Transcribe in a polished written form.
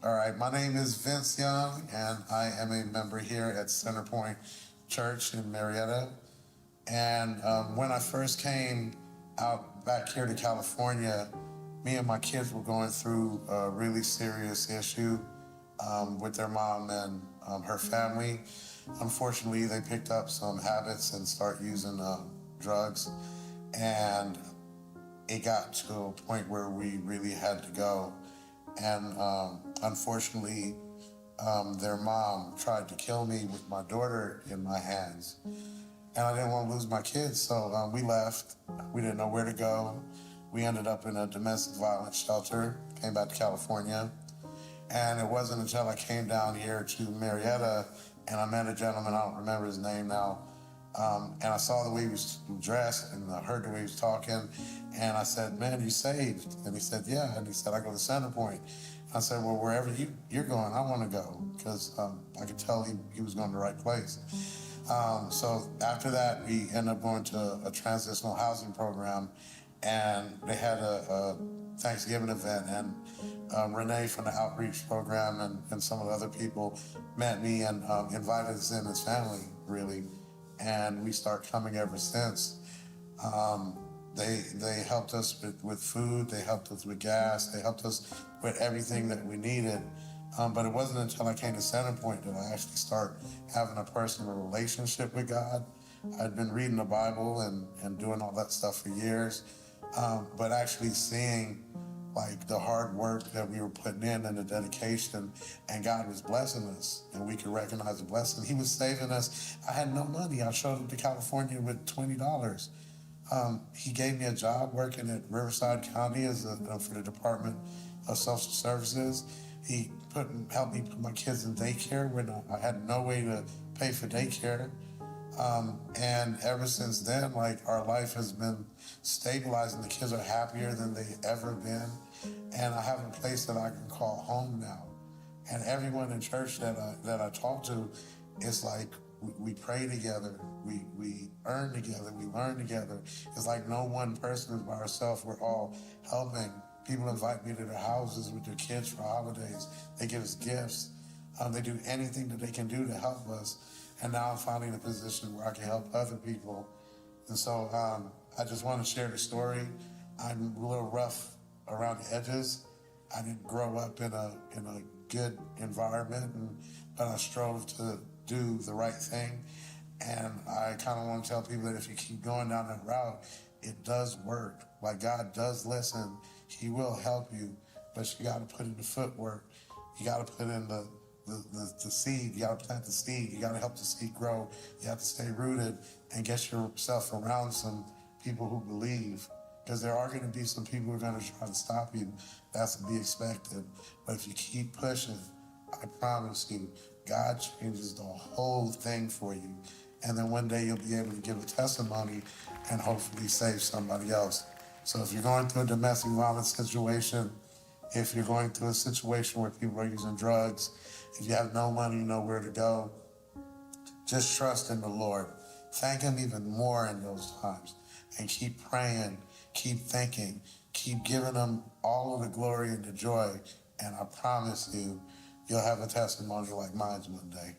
All right, my name is Vince Young, and I am a member here at Centerpoint Church in Marietta. And when I first came out back here to California, me and my kids were going through a really serious issue with their mom and her family. Unfortunately, they picked up some habits and start using drugs, and it got to a point where we really had to go. And unfortunately, their mom tried to kill me with my daughter in my hands. And I didn't want to lose my kids, so we left. We didn't know where to go. We ended up in a domestic violence shelter, came back to California. And it wasn't until I came down here to Marietta and I met a gentleman, I don't remember his name now, and I saw the way he was dressed and I heard the way he was talking. And I said, "Man, you saved?" And he said, "Yeah." And he said, "I go to Centerpoint." I said, "Well, wherever you're going, I want to go," because I could tell he was going to the right place. So after that, we ended up going to a transitional housing program, and they had a Thanksgiving event, and Renee from the outreach program and some of the other people met me and invited us in as family, really, and we start coming ever since. They helped us with food, they helped us with gas, they helped us with everything that we needed. But it wasn't until I came to Centerpoint that I actually started having a personal relationship with God. I'd been reading the Bible and doing all that stuff for years, but actually seeing like the hard work that we were putting in and the dedication, and God was blessing us, and we could recognize the blessing. He was saving us. I had no money. I showed up to California with $20. He gave me a job working at Riverside County for the Department of Social Services. He helped me put my kids in daycare when I had no way to pay for daycare. And ever since then, like, our life has been stabilizing. The kids are happier than they've ever been. And I have a place that I can call home now. And everyone in church that I talk to, it's like we pray together, we earn together, we learn together. It's like no one person is by ourselves. We're all helping. People invite me to their houses with their kids for holidays. They give us gifts. They do anything that they can do to help us. And now I'm finally in a position where I can help other people. And so I just want to share the story. I'm a little rough around the edges. I didn't grow up in a good environment, but I strove to do the right thing. And I kind of want to tell people that if you keep going down that route, it does work. Like, God does listen. He will help you, but you got to put in the footwork. You got to put in the seed. You got to plant the seed. You got to help the seed grow. You have to stay rooted and get yourself around some people who believe, because there are going to be some people who are going to try to stop you. That's to be expected. But if you keep pushing, I promise you, God changes the whole thing for you. And then one day you'll be able to give a testimony and hopefully save somebody else. So if you're going through a domestic violence situation, if you're going through a situation where people are using drugs, if you have no money, nowhere to go, just trust in the Lord. Thank Him even more in those times. And keep praying, keep thinking, keep giving Him all of the glory and the joy. And I promise you, you'll have a testimony like mine one day.